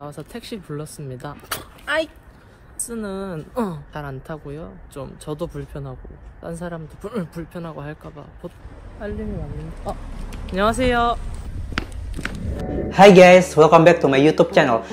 와서 택시 불렀습니다. 아이! 버스는 잘 안 타고요. 좀 저도 불편하고 딴 사람도 불편하고 할까봐 알림이 왔는데. 안녕하세요. Hi guys, welcome back to my YouTube channel.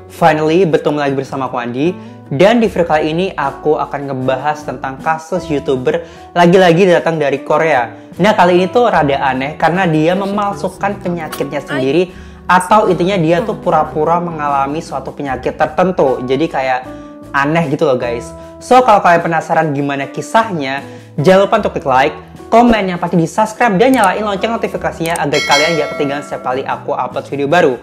Finally, bertemu lagi bersama aku Andi. Dan di video kali ini aku akan ngebahas tentang kasus YouTuber lagi-lagi datang dari Korea. Nah, kali ini tuh rada aneh karena dia memalsukan penyakitnya sendiri, atau intinya dia tuh pura-pura mengalami suatu penyakit tertentu. Jadi kayak aneh gitu loh guys. So, kalau kalian penasaran gimana kisahnya, jangan lupa untuk klik like, komen, yang pasti di subscribe dan nyalain lonceng notifikasinya agar kalian gak ketinggalan setiap kali aku upload video baru.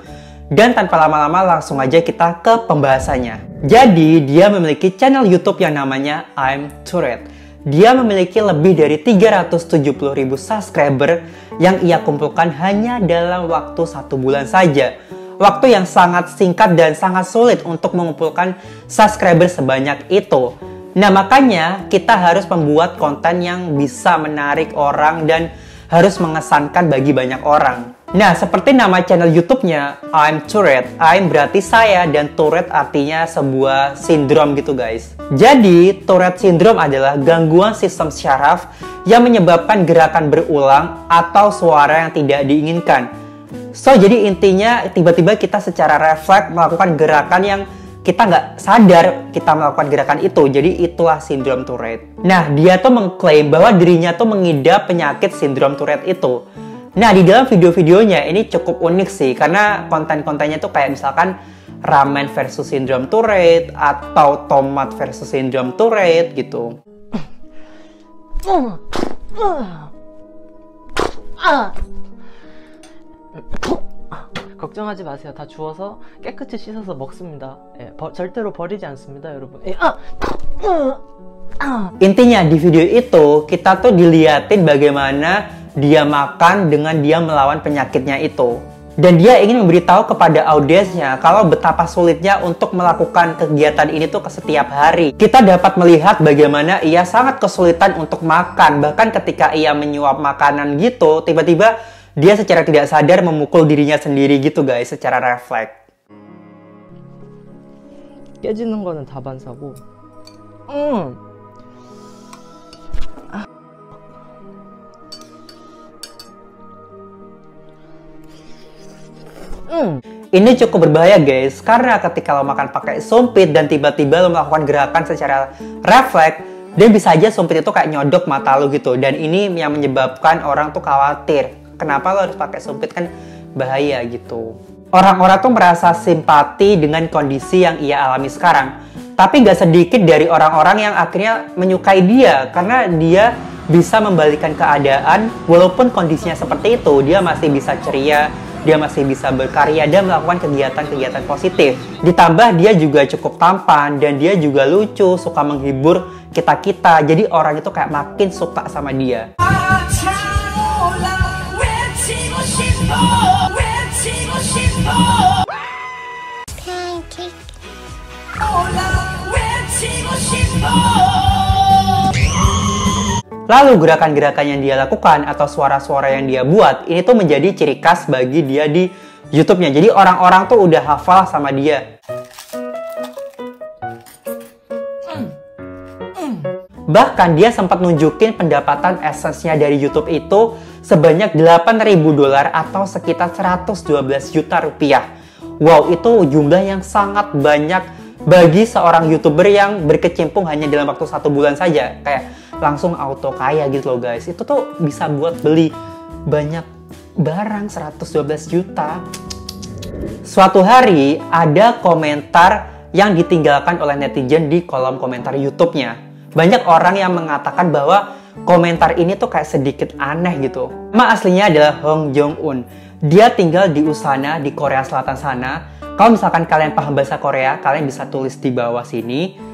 Dan tanpa lama-lama langsung aja kita ke pembahasannya. Jadi dia memiliki channel YouTube yang namanya I'm Tourette. Dia memiliki lebih dari 370.000 subscriber yang ia kumpulkan hanya dalam waktu 1 bulan saja. Waktu yang sangat singkat dan sangat sulit untuk mengumpulkan subscriber sebanyak itu. Nah, makanya kita harus membuat konten yang bisa menarik orang dan harus mengesankan bagi banyak orang. Nah, seperti nama channel YouTube-nya, I'm Tourette. I'm berarti saya dan Tourette artinya sebuah sindrom gitu guys. Jadi, Tourette syndrome adalah gangguan sistem syaraf yang menyebabkan gerakan berulang atau suara yang tidak diinginkan. So, jadi intinya tiba-tiba kita secara refleks melakukan gerakan yang kita nggak sadar kita melakukan gerakan itu. Jadi itulah sindrom Tourette. Nah, dia tuh mengklaim bahwa dirinya tuh mengidap penyakit sindrom Tourette itu. Nah, di dalam video-videonya ini cukup unik sih, karena konten-kontennya tuh kayak misalkan ramen versus sindrom Tourette atau tomat versus sindrom Tourette gitu. 걱정하지 마세요. 다 주워서 깨끗이 씻어서 먹습니다. 절대로 버리지 않습니다, 여러분. Intinya di video itu kita tuh diliatin bagaimana dia makan dengan dia melawan penyakitnya itu. Dan dia ingin memberitahu kepada audiensnya kalau betapa sulitnya untuk melakukan kegiatan ini tuh setiap hari. Kita dapat melihat bagaimana ia sangat kesulitan untuk makan. Bahkan ketika ia menyuap makanan gitu, tiba-tiba dia secara tidak sadar memukul dirinya sendiri gitu guys, secara refleks. 깨지는 거는 다반사고. Ini cukup berbahaya guys, karena ketika lo makan pakai sumpit dan tiba-tiba lo melakukan gerakan secara refleks, dia bisa aja sumpit itu kayak nyodok mata lo gitu. Dan ini yang menyebabkan orang tuh khawatir. Kenapa lo harus pakai sumpit, kan bahaya gitu. Orang-orang tuh merasa simpati dengan kondisi yang ia alami sekarang. Tapi gak sedikit dari orang-orang yang akhirnya menyukai dia, karena dia bisa membalikan keadaan. Walaupun kondisinya seperti itu, dia masih bisa ceria, dia masih bisa berkarya dan melakukan kegiatan-kegiatan positif. Ditambah dia juga cukup tampan dan dia juga lucu, suka menghibur kita-kita. Jadi orang itu kayak makin suka sama dia. Lalu gerakan-gerakan yang dia lakukan atau suara-suara yang dia buat, ini tuh menjadi ciri khas bagi dia di YouTube-nya. Jadi orang-orang tuh udah hafal sama dia. Bahkan dia sempat nunjukin pendapatan AdSense-nya dari YouTube itu sebanyak $8.000 atau sekitar 112 juta rupiah. Wow, itu jumlah yang sangat banyak bagi seorang YouTuber yang berkecimpung hanya dalam waktu 1 bulan saja. Kayak langsung auto kaya gitu loh guys. Itu tuh bisa buat beli banyak barang 112 juta. Suatu hari ada komentar yang ditinggalkan oleh netizen di kolom komentar YouTube-nya. Banyak orang yang mengatakan bahwa komentar ini tuh kayak sedikit aneh gitu. Nama aslinya adalah Hong Jong-un. Dia tinggal di Usana di Korea Selatan sana. Kalau misalkan kalian paham bahasa Korea, kalian bisa tulis di bawah sini.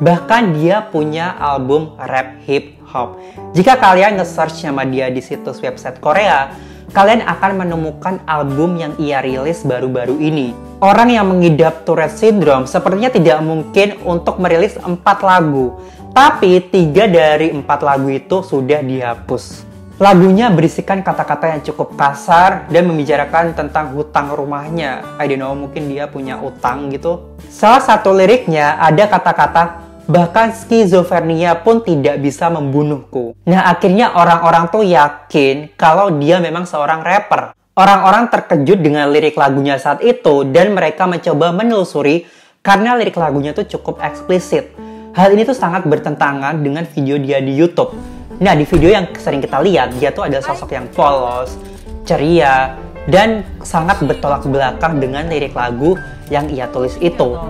Bahkan dia punya album rap hip hop. Jika kalian nge-search nama dia di situs website Korea, kalian akan menemukan album yang ia rilis baru-baru ini. Orang yang mengidap Tourette Syndrome sepertinya tidak mungkin untuk merilis 4 lagu. Tapi 3 dari 4 lagu itu sudah dihapus. Lagunya berisikan kata-kata yang cukup kasar dan membicarakan tentang hutang rumahnya. I don't know, mungkin dia punya utang gitu. Salah satu liriknya ada kata-kata, bahkan skizofrenia pun tidak bisa membunuhku. Nah, akhirnya orang-orang tuh yakin kalau dia memang seorang rapper. Orang-orang terkejut dengan lirik lagunya saat itu dan mereka mencoba menelusuri karena lirik lagunya tuh cukup eksplisit. Hal ini tuh sangat bertentangan dengan video dia di YouTube. Nah, di video yang sering kita lihat, dia tuh adalah sosok yang polos, ceria, dan sangat bertolak belakang dengan lirik lagu yang ia tulis itu.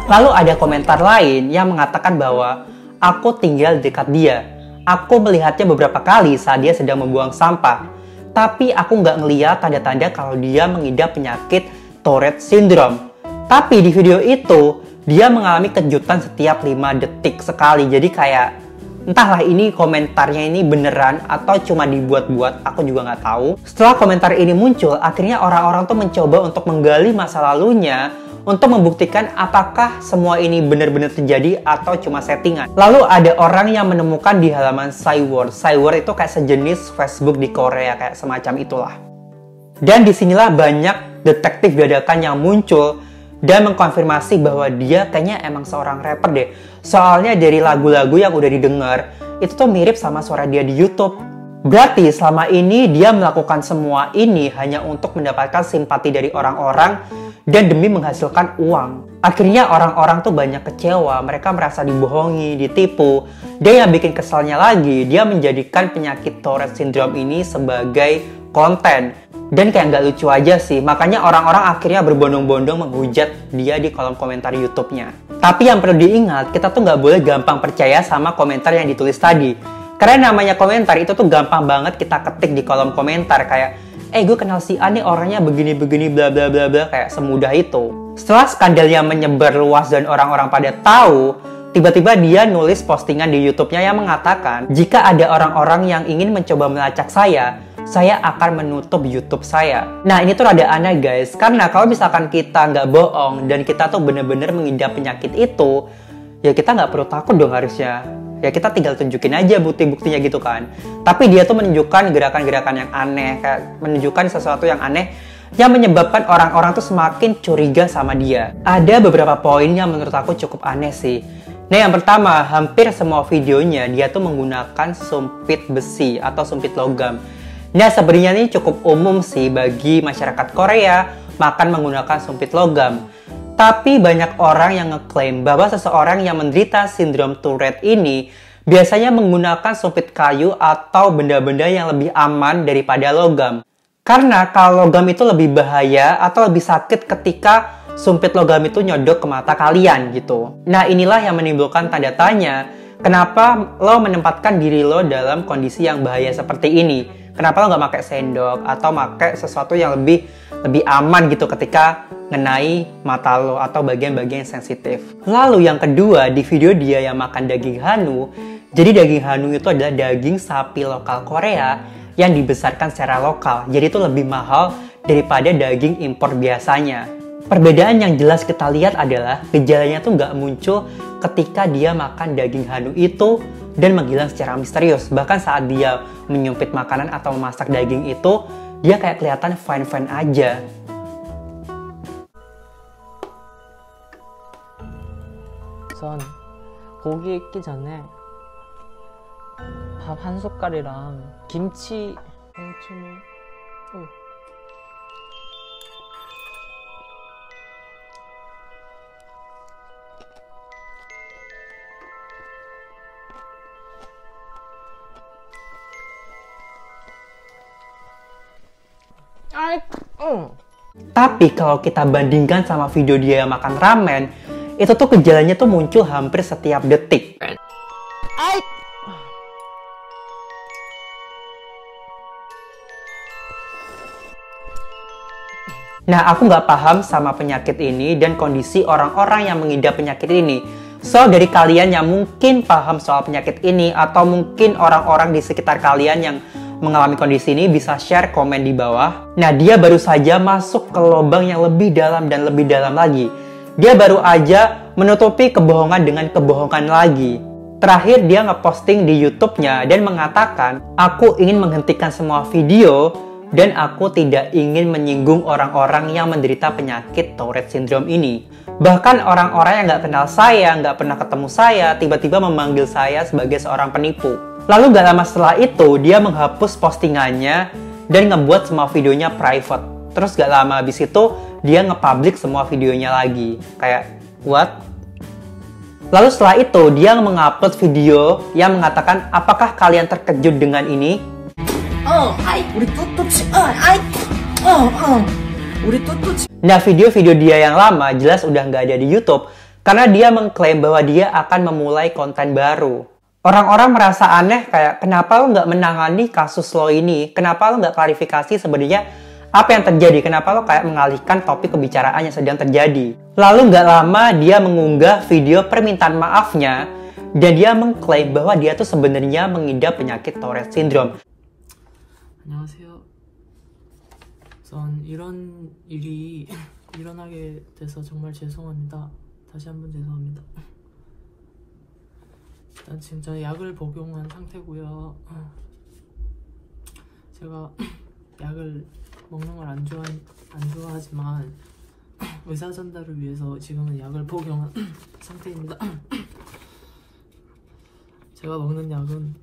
Lalu ada komentar lain yang mengatakan bahwa aku tinggal dekat dia. Aku melihatnya beberapa kali saat dia sedang membuang sampah. Tapi aku nggak ngeliat tanda-tanda kalau dia mengidap penyakit Tourette Syndrome. Tapi di video itu, dia mengalami kejutan setiap 5 detik sekali. Jadi kayak, entahlah ini komentarnya ini beneran atau cuma dibuat-buat, aku juga nggak tahu. Setelah komentar ini muncul, akhirnya orang-orang tuh mencoba untuk menggali masa lalunya untuk membuktikan apakah semua ini benar-benar terjadi atau cuma settingan. Lalu ada orang yang menemukan di halaman Cyworld. Cyworld itu kayak sejenis Facebook di Korea, kayak semacam itulah. Dan disinilah banyak detektif dadakan yang muncul dan mengkonfirmasi bahwa dia kayaknya emang seorang rapper deh. Soalnya dari lagu-lagu yang udah didengar, itu tuh mirip sama suara dia di YouTube. Berarti selama ini dia melakukan semua ini hanya untuk mendapatkan simpati dari orang-orang dan demi menghasilkan uang. Akhirnya orang-orang tuh banyak kecewa, mereka merasa dibohongi, ditipu. Dan yang bikin kesalnya lagi, dia menjadikan penyakit Tourette Syndrome ini sebagai konten. Dan kayak nggak lucu aja sih, makanya orang-orang akhirnya berbondong-bondong menghujat dia di kolom komentar YouTube-nya. Tapi yang perlu diingat, kita tuh nggak boleh gampang percaya sama komentar yang ditulis tadi. Karena namanya komentar itu tuh gampang banget kita ketik di kolom komentar kayak, gue kenal si A nih orangnya begini-begini bla bla bla bla, kayak semudah itu. Setelah skandalnya menyebar luas dan orang-orang pada tahu, tiba-tiba dia nulis postingan di YouTube-nya yang mengatakan, jika ada orang-orang yang ingin mencoba melacak saya akan menutup YouTube saya. Nah, ini tuh rada aneh guys, karena kalau misalkan kita nggak bohong dan kita tuh bener-bener mengidap penyakit itu, ya kita nggak perlu takut dong harusnya. Ya kita tinggal tunjukin aja bukti-buktinya gitu kan. Tapi dia tuh menunjukkan gerakan-gerakan yang aneh, kayak menunjukkan sesuatu yang aneh yang menyebabkan orang-orang tuh semakin curiga sama dia. Ada beberapa poin yang menurut aku cukup aneh sih. Nah, yang pertama, hampir semua videonya dia tuh menggunakan sumpit besi atau sumpit logam. Nah, sebenarnya ini cukup umum sih bagi masyarakat Korea makan menggunakan sumpit logam. Tapi banyak orang yang ngeklaim bahwa seseorang yang menderita sindrom Tourette ini biasanya menggunakan sumpit kayu atau benda-benda yang lebih aman daripada logam. Karena kalau logam itu lebih bahaya atau lebih sakit ketika sumpit logam itu nyodok ke mata kalian gitu. Nah, inilah yang menimbulkan tanda tanya, kenapa lo menempatkan diri lo dalam kondisi yang bahaya seperti ini? Kenapa lo nggak pakai sendok atau pakai sesuatu yang lebih aman gitu ketika ngenai mata lo atau bagian-bagian yang sensitif. Lalu yang kedua, di video dia yang makan daging hanu. Jadi daging hanu itu adalah daging sapi lokal Korea yang dibesarkan secara lokal. Jadi itu lebih mahal daripada daging impor biasanya. Perbedaan yang jelas kita lihat adalah gejalanya tuh nggak muncul ketika dia makan daging hanu itu dan menghilang secara misterius. Bahkan saat dia menyumpit makanan atau memasak daging itu, dia kayak kelihatan fine-fine aja. 우선 고기 익기 전에 밥 한 숟갈이랑 김치 Tapi kalau kita bandingkan sama video dia yang makan ramen, itu tuh gejalanya tuh muncul hampir setiap detik. Nah, aku nggak paham sama penyakit ini dan kondisi orang-orang yang mengidap penyakit ini. So, dari kalian yang mungkin paham soal penyakit ini, atau mungkin orang-orang di sekitar kalian yang mengalami kondisi ini bisa share komen di bawah. Nah, dia baru saja masuk ke lubang yang lebih dalam dan lebih dalam lagi. Dia baru aja menutupi kebohongan dengan kebohongan lagi. Terakhir dia ngeposting di YouTube-nya dan mengatakan, "Aku ingin menghentikan semua video dan aku tidak ingin menyinggung orang-orang yang menderita penyakit Tourette Syndrome ini." Bahkan orang-orang yang nggak kenal saya, nggak pernah ketemu saya, tiba-tiba memanggil saya sebagai seorang penipu. Lalu nggak lama setelah itu, dia menghapus postingannya dan ngebuat semua videonya private. Terus nggak lama habis itu, dia nge-publish semua videonya lagi. Kayak, what? Lalu setelah itu, dia mengupload video yang mengatakan, "Apakah kalian terkejut dengan ini?" Nah, video-video dia yang lama jelas udah nggak ada di YouTube karena dia mengklaim bahwa dia akan memulai konten baru. Orang-orang merasa aneh kayak, kenapa lo nggak menangani kasus lo ini? Kenapa lo nggak klarifikasi sebenarnya apa yang terjadi? Kenapa lo kayak mengalihkan topik kebicaraan yang sedang terjadi? Lalu nggak lama dia mengunggah video permintaan maafnya dan dia mengklaim bahwa dia tuh sebenarnya mengidap penyakit Tourette Syndrome. 안녕하세요. 우선 이런 일이 일어나게 돼서 정말 죄송합니다. 다시 한번 죄송합니다. 일단 지금 저는 약을 복용한 상태고요. 제가 약을 먹는 걸 안 좋아하지만 의사 전달을 위해서 지금은 약을 복용한 상태입니다. 제가 먹는 약은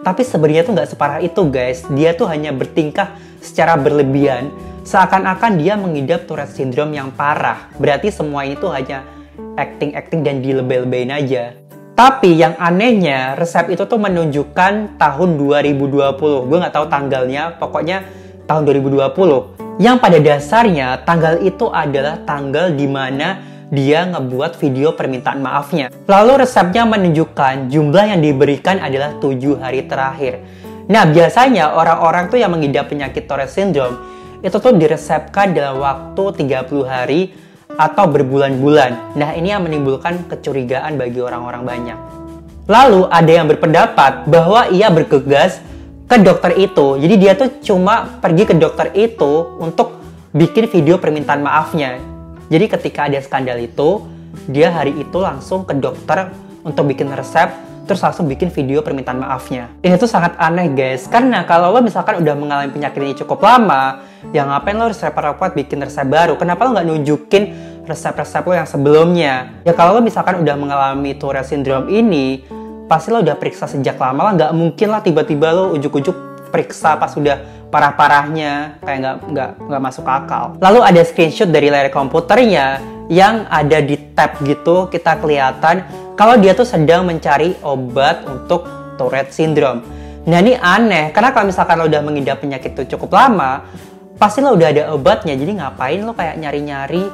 Tapi sebenarnya tuh nggak separah itu guys. Dia tuh hanya bertingkah secara berlebihan, seakan-akan dia mengidap Tourette Syndrome yang parah. Berarti semua ini tuh hanya acting dan dilebel-lebein aja. Tapi yang anehnya, resep itu tuh menunjukkan tahun 2020. Gue nggak tahu tanggalnya, pokoknya tahun 2020. Yang pada dasarnya, tanggal itu adalah tanggal dimana dia ngebuat video permintaan maafnya. Lalu resepnya menunjukkan jumlah yang diberikan adalah 7 hari terakhir. Nah, biasanya orang-orang tuh yang mengidap penyakit Tourette Syndrome itu tuh diresepkan dalam waktu 30 hari atau berbulan-bulan. Nah, ini yang menimbulkan kecurigaan bagi orang-orang banyak. Lalu ada yang berpendapat bahwa ia bergegas ke dokter itu. Jadi dia tuh cuma pergi ke dokter itu untuk bikin video permintaan maafnya. Jadi ketika ada skandal itu, dia hari itu langsung ke dokter untuk bikin resep, terus langsung bikin video permintaan maafnya. Ini tuh sangat aneh guys, karena kalau lo misalkan udah mengalami penyakit ini cukup lama, ya ngapain lo harus repot-repot bikin resep baru? Kenapa lo nggak nunjukin resep-resep lo yang sebelumnya? Ya kalau lo misalkan udah mengalami Tourette Syndrome ini, pasti lo udah periksa sejak lama lah, nggak mungkin lah tiba-tiba lo ujuk-ujuk periksa pas udah parah-parahnya, kayak nggak masuk akal. Lalu ada screenshot dari layar komputernya yang ada di tab gitu, kita kelihatan kalau dia tuh sedang mencari obat untuk Tourette Syndrome. Nah ini aneh, karena kalau misalkan lo udah mengidap penyakit itu cukup lama, pasti lo udah ada obatnya, jadi ngapain lo kayak nyari-nyari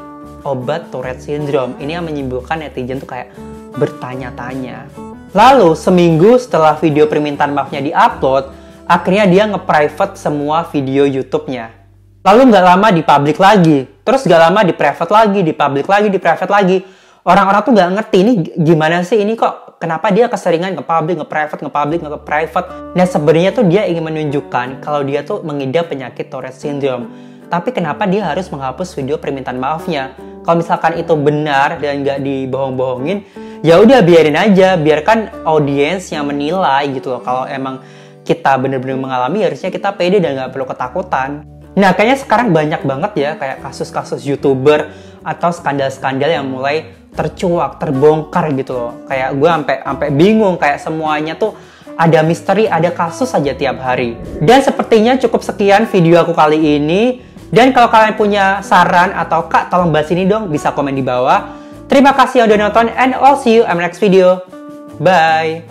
obat Tourette Syndrome? Ini yang menimbulkan netizen tuh kayak bertanya-tanya. Lalu seminggu setelah video permintaan maafnya diupload, akhirnya dia nge-private semua video YouTube-nya. Lalu nggak lama di-public lagi. Terus nggak lama di-private lagi, di-public lagi, di-private lagi. Orang-orang tuh nggak ngerti ini gimana sih ini kok. Kenapa dia keseringan nge-public, nge-private, nge-public, nge-private. Nah sebenarnya tuh dia ingin menunjukkan kalau dia tuh mengidap penyakit Tourette Syndrome. Tapi kenapa dia harus menghapus video permintaan maafnya? Kalau misalkan itu benar dan nggak dibohong-bohongin, ya udah biarin aja. Biarkan audiens yang menilai gitu loh. Kalau emang kita bener-bener mengalami, harusnya kita pede dan nggak perlu ketakutan. Nah, kayaknya sekarang banyak banget ya kayak kasus-kasus YouTuber atau skandal-skandal yang mulai tercuak, terbongkar gitu loh. Kayak gue sampai bingung, kayak semuanya tuh ada misteri, ada kasus aja tiap hari. Dan sepertinya cukup sekian video aku kali ini. Dan kalau kalian punya saran atau Kak tolong bahas ini dong, bisa komen di bawah. Terima kasih yang udah nonton and I'll see you in my next video. Bye!